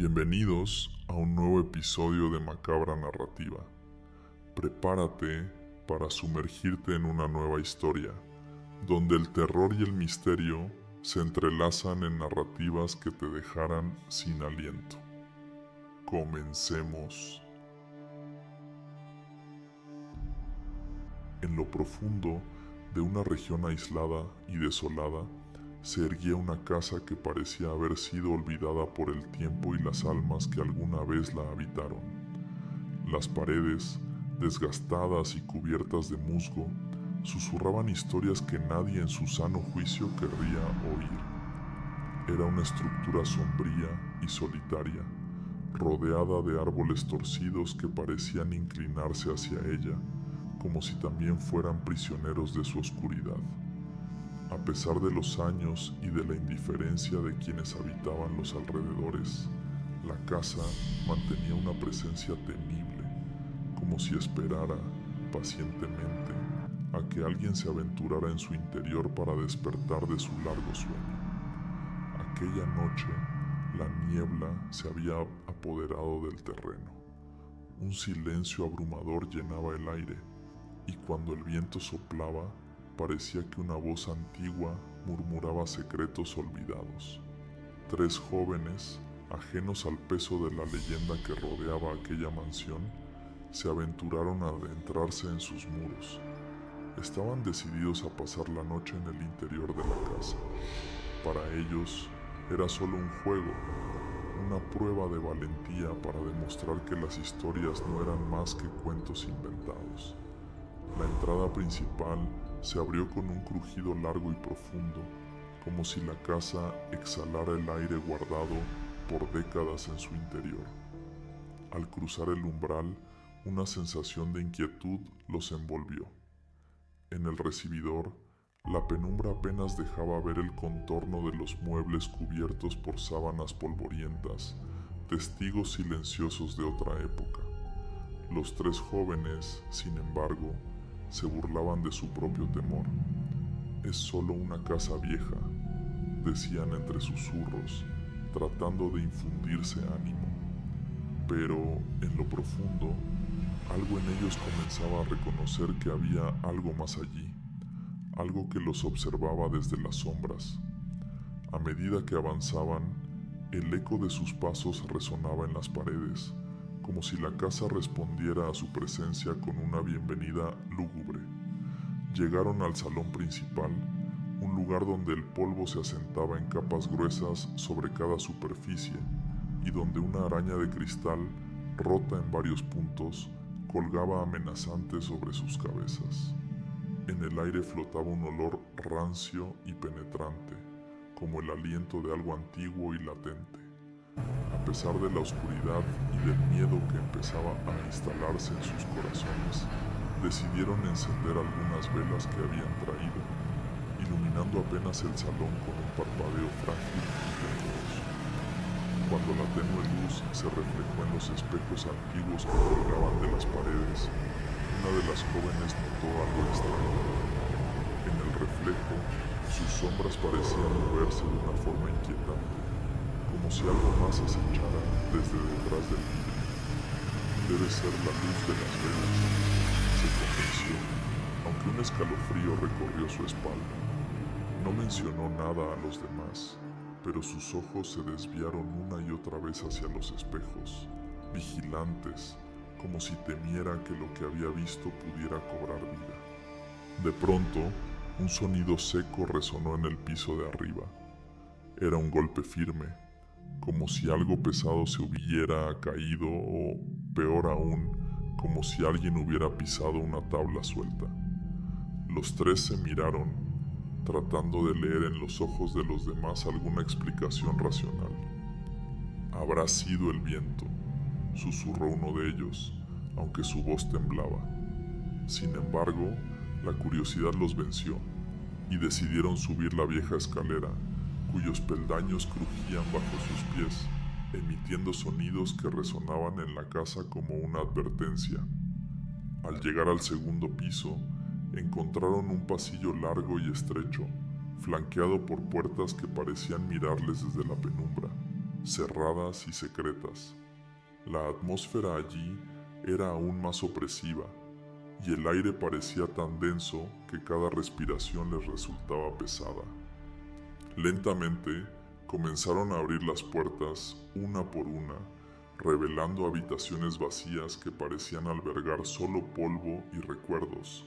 Bienvenidos a un nuevo episodio de Macabra Narrativa. Prepárate para sumergirte en una nueva historia, donde el terror y el misterio se entrelazan en narrativas que te dejarán sin aliento. Comencemos. En lo profundo de una región aislada y desolada, se erguía una casa que parecía haber sido olvidada por el tiempo y las almas que alguna vez la habitaron. Las paredes, desgastadas y cubiertas de musgo, susurraban historias que nadie en su sano juicio querría oír. Era una estructura sombría y solitaria, rodeada de árboles torcidos que parecían inclinarse hacia ella, como si también fueran prisioneros de su oscuridad. A pesar de los años y de la indiferencia de quienes habitaban los alrededores, la casa mantenía una presencia temible, como si esperara pacientemente a que alguien se aventurara en su interior para despertar de su largo sueño. Aquella noche, la niebla se había apoderado del terreno. Un silencio abrumador llenaba el aire, y cuando el viento soplaba, parecía que una voz antigua murmuraba secretos olvidados. Tres jóvenes, ajenos al peso de la leyenda que rodeaba aquella mansión, se aventuraron a adentrarse en sus muros. Estaban decididos a pasar la noche en el interior de la casa. Para ellos era solo un juego, una prueba de valentía para demostrar que las historias no eran más que cuentos inventados. La entrada principal se abrió con un crujido largo y profundo, como si la casa exhalara el aire guardado por décadas en su interior. Al cruzar el umbral, una sensación de inquietud los envolvió. En el recibidor, la penumbra apenas dejaba ver el contorno de los muebles cubiertos por sábanas polvorientas, testigos silenciosos de otra época. Los tres jóvenes, sin embargo, se burlaban de su propio temor. «Es solo una casa vieja», decían entre susurros, tratando de infundirse ánimo. Pero, en lo profundo, algo en ellos comenzaba a reconocer que había algo más allí, algo que los observaba desde las sombras. A medida que avanzaban, el eco de sus pasos resonaba en las paredes, como si la casa respondiera a su presencia con una bienvenida lúgubre. Llegaron al salón principal, un lugar donde el polvo se asentaba en capas gruesas sobre cada superficie y donde una araña de cristal, rota en varios puntos, colgaba amenazante sobre sus cabezas. En el aire flotaba un olor rancio y penetrante, como el aliento de algo antiguo y latente. A pesar de la oscuridad y del miedo que empezaba a instalarse en sus corazones, decidieron encender algunas velas que habían traído, iluminando apenas el salón con un parpadeo frágil y tembloroso. Cuando la tenue luz se reflejó en los espejos antiguos que colgaban de las paredes, una de las jóvenes notó algo extraño. En el reflejo, sus sombras parecían moverse de una forma inquietante, como si algo más acechara desde detrás del vidrio. «Debe ser la luz de las velas», se convenció, aunque un escalofrío recorrió su espalda. No mencionó nada a los demás, pero sus ojos se desviaron una y otra vez hacia los espejos, vigilantes, como si temiera que lo que había visto pudiera cobrar vida. De pronto, un sonido seco resonó en el piso de arriba. Era un golpe firme, como si algo pesado se hubiera caído o, peor aún, como si alguien hubiera pisado una tabla suelta. Los tres se miraron, tratando de leer en los ojos de los demás alguna explicación racional. «Habrá sido el viento», susurró uno de ellos, aunque su voz temblaba. Sin embargo, la curiosidad los venció, y decidieron subir la vieja escalera, cuyos peldaños crujían bajo sus pies, emitiendo sonidos que resonaban en la casa como una advertencia. Al llegar al segundo piso, encontraron un pasillo largo y estrecho, flanqueado por puertas que parecían mirarles desde la penumbra. cerradas y secretas. La atmósfera allí era aún más opresiva, y el aire parecía tan denso que cada respiración les resultaba pesada. Lentamente comenzaron a abrir las puertas una por una, revelando habitaciones vacías que parecían albergar solo polvo y recuerdos,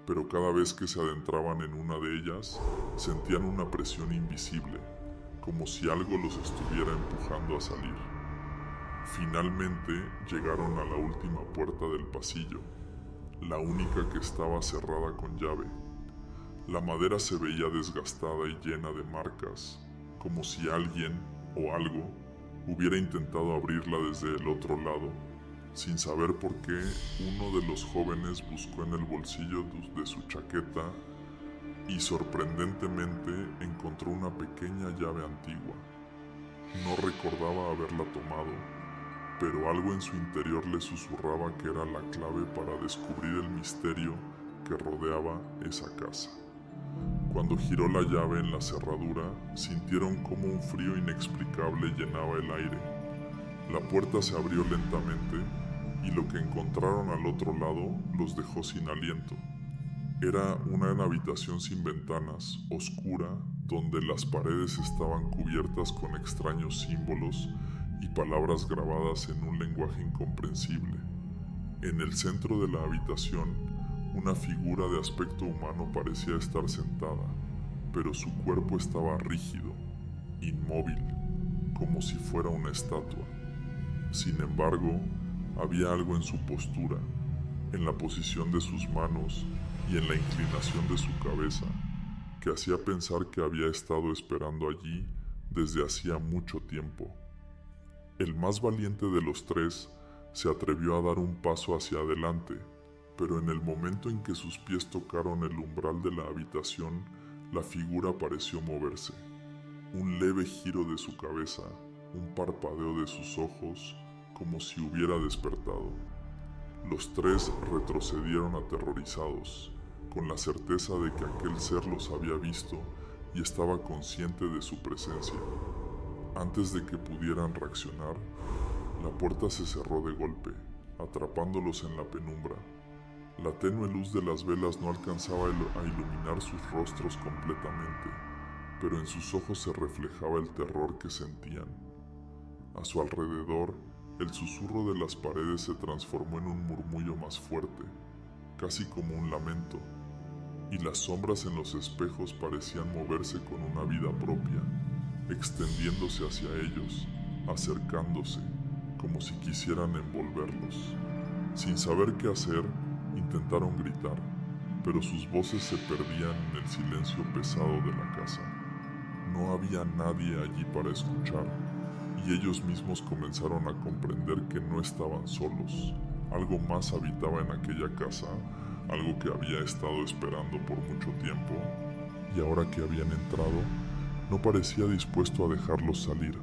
pero cada vez que se adentraban en una de ellas, sentían una presión invisible, como si algo los estuviera empujando a salir. Finalmente llegaron a la última puerta del pasillo, la única que estaba cerrada con llave. La madera se veía desgastada y llena de marcas, como si alguien o algo hubiera intentado abrirla desde el otro lado. Sin saber por qué, uno de los jóvenes buscó en el bolsillo de su chaqueta y sorprendentemente encontró una pequeña llave antigua. No recordaba haberla tomado, pero algo en su interior le susurraba que era la clave para descubrir el misterio que rodeaba esa casa. Cuando giró la llave en la cerradura, sintieron como un frío inexplicable llenaba el aire. La puerta se abrió lentamente y lo que encontraron al otro lado los dejó sin aliento. Era una habitación sin ventanas, oscura, donde las paredes estaban cubiertas con extraños símbolos y palabras grabadas en un lenguaje incomprensible. En el centro de la habitación, una figura de aspecto humano parecía estar sentada, pero su cuerpo estaba rígido, inmóvil, como si fuera una estatua. Sin embargo, había algo en su postura, en la posición de sus manos y en la inclinación de su cabeza, que hacía pensar que había estado esperando allí desde hacía mucho tiempo. El más valiente de los tres se atrevió a dar un paso hacia adelante, pero en el momento en que sus pies tocaron el umbral de la habitación, la figura pareció moverse. Un leve giro de su cabeza, un parpadeo de sus ojos, como si hubiera despertado. Los tres retrocedieron aterrorizados, con la certeza de que aquel ser los había visto y estaba consciente de su presencia. Antes de que pudieran reaccionar, la puerta se cerró de golpe, atrapándolos en la penumbra. La tenue luz de las velas no alcanzaba a iluminar sus rostros completamente, pero en sus ojos se reflejaba el terror que sentían. A su alrededor, el susurro de las paredes se transformó en un murmullo más fuerte, casi como un lamento, y las sombras en los espejos parecían moverse con una vida propia, extendiéndose hacia ellos, acercándose, como si quisieran envolverlos. Sin saber qué hacer, intentaron gritar, pero sus voces se perdían en el silencio pesado de la casa. No había nadie allí para escuchar, y ellos mismos comenzaron a comprender que no estaban solos. Algo más habitaba en aquella casa, algo que había estado esperando por mucho tiempo, y ahora que habían entrado, no parecía dispuesto a dejarlos salir.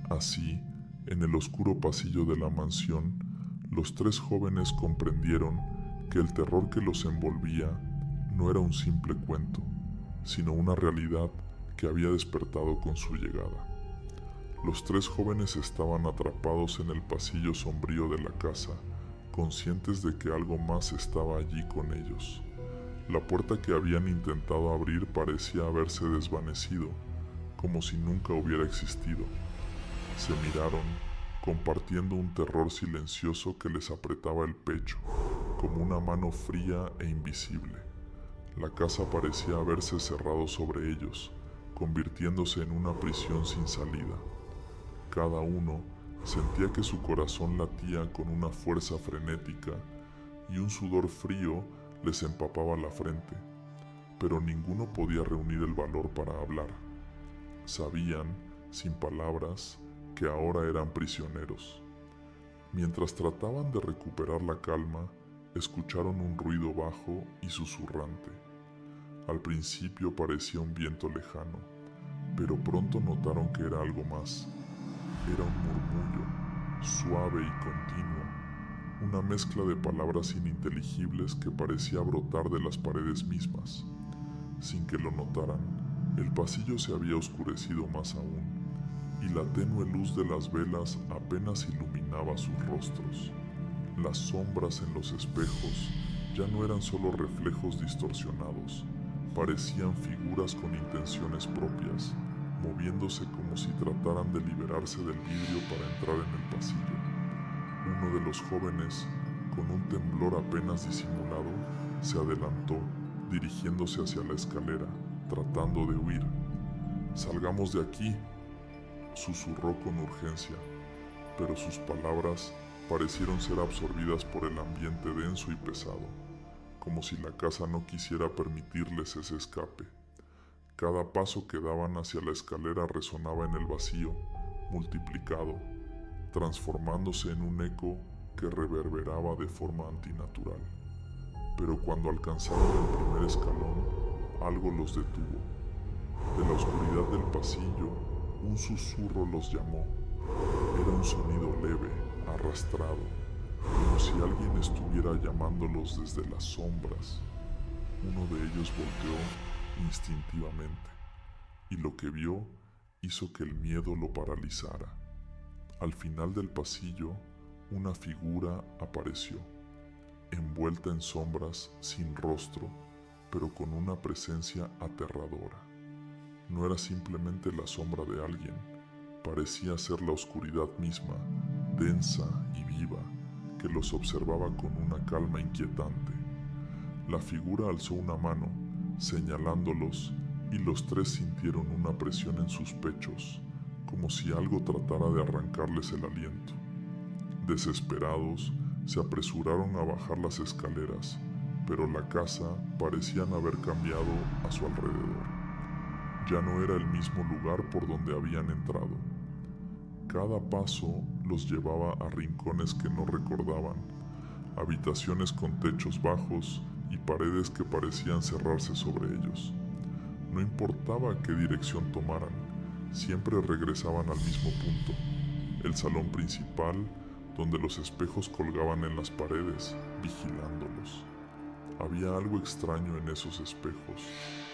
Así, en el oscuro pasillo de la mansión, los tres jóvenes comprendieron que el terror que los envolvía no era un simple cuento, sino una realidad que había despertado con su llegada. Los tres jóvenes estaban atrapados en el pasillo sombrío de la casa, conscientes de que algo más estaba allí con ellos. La puerta que habían intentado abrir parecía haberse desvanecido, como si nunca hubiera existido. Se miraron, compartiendo un terror silencioso que les apretaba el pecho, como una mano fría e invisible. La casa parecía haberse cerrado sobre ellos, convirtiéndose en una prisión sin salida. Cada uno sentía que su corazón latía con una fuerza frenética y un sudor frío les empapaba la frente, pero ninguno podía reunir el valor para hablar. Sabían, sin palabras, que ahora eran prisioneros. Mientras trataban de recuperar la calma, escucharon un ruido bajo y susurrante. Al principio parecía un viento lejano, pero pronto notaron que era algo más. Era un murmullo, suave y continuo, una mezcla de palabras ininteligibles que parecía brotar de las paredes mismas. Sin que lo notaran, El pasillo se había oscurecido más aún, y la tenue luz de las velas apenas iluminaba sus rostros. Las sombras en los espejos ya no eran solo reflejos distorsionados, parecían figuras con intenciones propias, moviéndose como si trataran de liberarse del vidrio para entrar en el pasillo. Uno de los jóvenes, con un temblor apenas disimulado, se adelantó, dirigiéndose hacia la escalera, tratando de huir. «Salgamos de aquí», susurró con urgencia, pero sus palabras parecieron ser absorbidas por el ambiente denso y pesado, como si la casa no quisiera permitirles ese escape. Cada paso que daban hacia la escalera resonaba en el vacío, multiplicado, transformándose en un eco que reverberaba de forma antinatural. Pero cuando alcanzaron el primer escalón, algo los detuvo. De la oscuridad del pasillo, un susurro los llamó. Era un sonido leve, arrastrado, como si alguien estuviera llamándolos desde las sombras. Uno de ellos volteó instintivamente, y lo que vio hizo que el miedo lo paralizara. Al final del pasillo, una figura apareció, envuelta en sombras, sin rostro, pero con una presencia aterradora. No era simplemente la sombra de alguien, parecía ser la oscuridad misma, densa y viva, que los observaba con una calma inquietante. La figura alzó una mano, señalándolos, y los tres sintieron una presión en sus pechos, como si algo tratara de arrancarles el aliento. Desesperados, se apresuraron a bajar las escaleras, pero la casa parecían haber cambiado a su alrededor. Ya no era el mismo lugar por donde habían entrado. Cada paso los llevaba a rincones que no recordaban, habitaciones con techos bajos y paredes que parecían cerrarse sobre ellos. No importaba qué dirección tomaran, siempre regresaban al mismo punto, el salón principal, donde los espejos colgaban en las paredes, vigilándolos. Había algo extraño en esos espejos,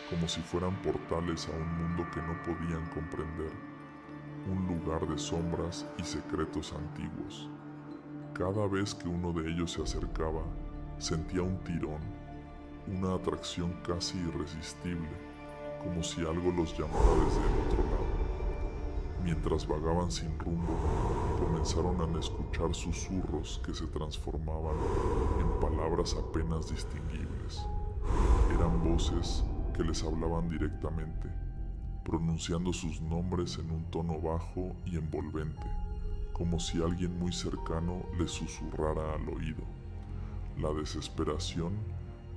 como si fueran portales a un mundo que no podían comprender, un lugar de sombras y secretos antiguos. Cada vez que uno de ellos se acercaba, sentía un tirón, una atracción casi irresistible, como si algo los llamara desde el otro lado. Mientras vagaban sin rumbo, comenzaron a escuchar susurros que se transformaban en palabras apenas distinguibles. Eran voces que les hablaban directamente, pronunciando sus nombres en un tono bajo y envolvente, como si alguien muy cercano les susurrara al oído. La desesperación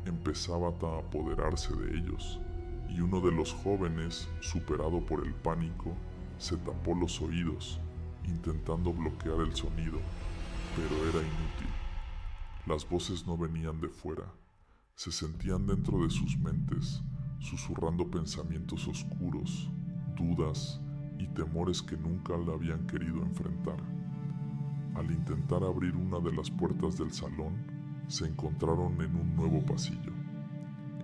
empezaba a apoderarse de ellos, y uno de los jóvenes, superado por el pánico, se tapó los oídos, intentando bloquear el sonido, pero era inútil. Las voces no venían de fuera, se sentían dentro de sus mentes, susurrando pensamientos oscuros, dudas y temores que nunca la habían querido enfrentar. Al intentar abrir una de las puertas del salón, se encontraron en un nuevo pasillo.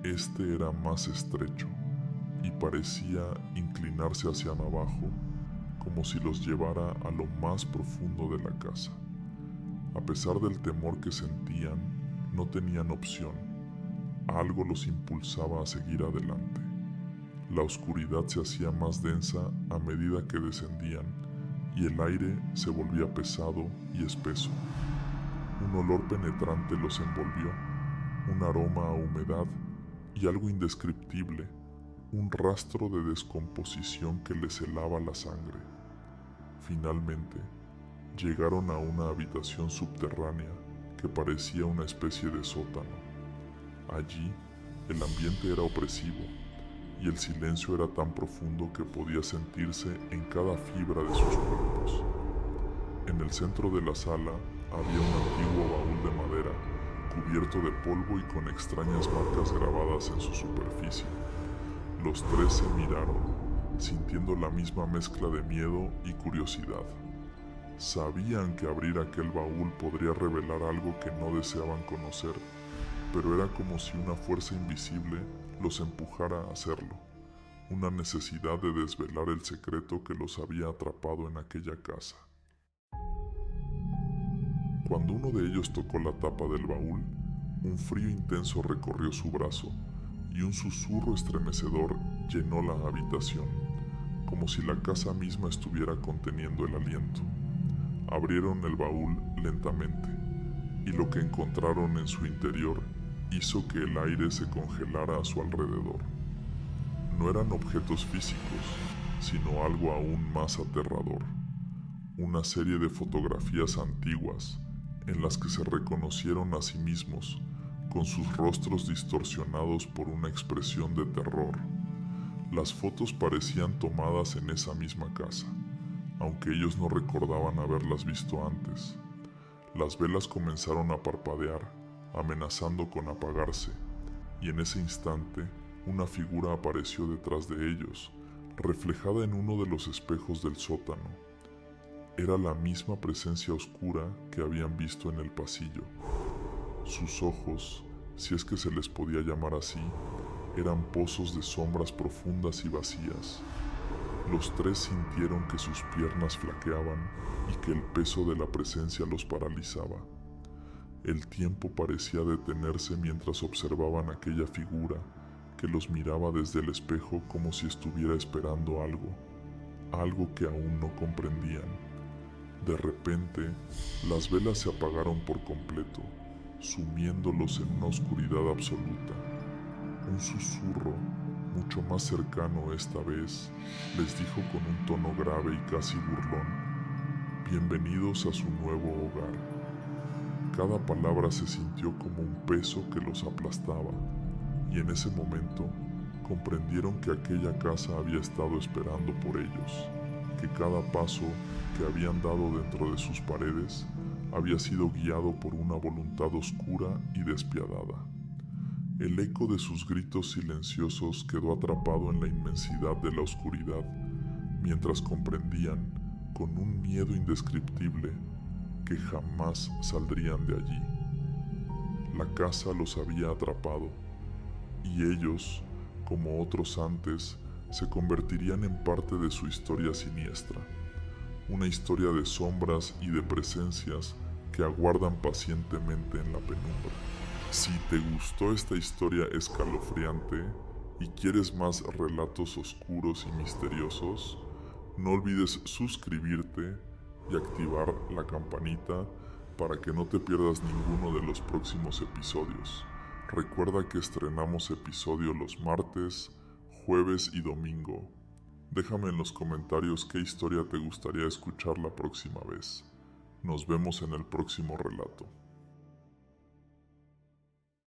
Este era más estrecho y parecía inclinarse hacia abajo, como si los llevara a lo más profundo de la casa. A pesar del temor que sentían, no tenían opción. Algo los impulsaba a seguir adelante. La oscuridad se hacía más densa a medida que descendían, y el aire se volvía pesado y espeso. Un olor penetrante los envolvió, un aroma a humedad y algo indescriptible, un rastro de descomposición que les helaba la sangre. Finalmente, llegaron a una habitación subterránea que parecía una especie de sótano. Allí, el ambiente era opresivo y el silencio era tan profundo que podía sentirse en cada fibra de sus cuerpos. En el centro de la sala había un antiguo baúl de madera, cubierto de polvo y con extrañas marcas grabadas en su superficie. Los tres se miraron, sintiendo la misma mezcla de miedo y curiosidad. Sabían que abrir aquel baúl podría revelar algo que no deseaban conocer, pero era como si una fuerza invisible los empujara a hacerlo. una necesidad de desvelar el secreto que los había atrapado en aquella casa. Cuando uno de ellos tocó la tapa del baúl, un frío intenso recorrió su brazo y un susurro estremecedor llenó la habitación, como si la casa misma estuviera conteniendo el aliento. Abrieron el baúl lentamente y lo que encontraron en su interior hizo que el aire se congelara a su alrededor. No eran objetos físicos, sino algo aún más aterrador. Una serie de fotografías antiguas en las que se reconocieron a sí mismos con sus rostros distorsionados por una expresión de terror. Las fotos parecían tomadas en esa misma casa, aunque ellos no recordaban haberlas visto antes. Las velas comenzaron a parpadear, amenazando con apagarse, y en ese instante una figura apareció detrás de ellos, reflejada en uno de los espejos del sótano. Era la misma presencia oscura que habían visto en el pasillo. Sus ojos, si es que se les podía llamar así, eran pozos de sombras profundas y vacías. Los tres sintieron que sus piernas flaqueaban y que el peso de la presencia los paralizaba. El tiempo parecía detenerse mientras observaban aquella figura que los miraba desde el espejo como si estuviera esperando algo que aún no comprendían. De repente, las velas se apagaron por completo, sumiéndolos en una oscuridad absoluta. Un susurro, mucho más cercano esta vez, les dijo con un tono grave y casi burlón: «Bienvenidos a su nuevo hogar». Cada palabra se sintió como un peso que los aplastaba, y en ese momento comprendieron que aquella casa había estado esperando por ellos, que cada paso que habían dado dentro de sus paredes había sido guiado por una voluntad oscura y despiadada. El eco de sus gritos silenciosos quedó atrapado en la inmensidad de la oscuridad, mientras comprendían, con un miedo indescriptible, que jamás saldrían de allí. La casa los había atrapado, y ellos, como otros antes, se convertirían en parte de su historia siniestra, una historia de sombras y de presencias que aguardan pacientemente en la penumbra. Si te gustó esta historia escalofriante y quieres más relatos oscuros y misteriosos, no olvides suscribirte y activar la campanita para que no te pierdas ninguno de los próximos episodios. Recuerda que estrenamos episodio los martes, jueves y domingo. Déjame en los comentarios qué historia te gustaría escuchar la próxima vez. Nos vemos en el próximo relato.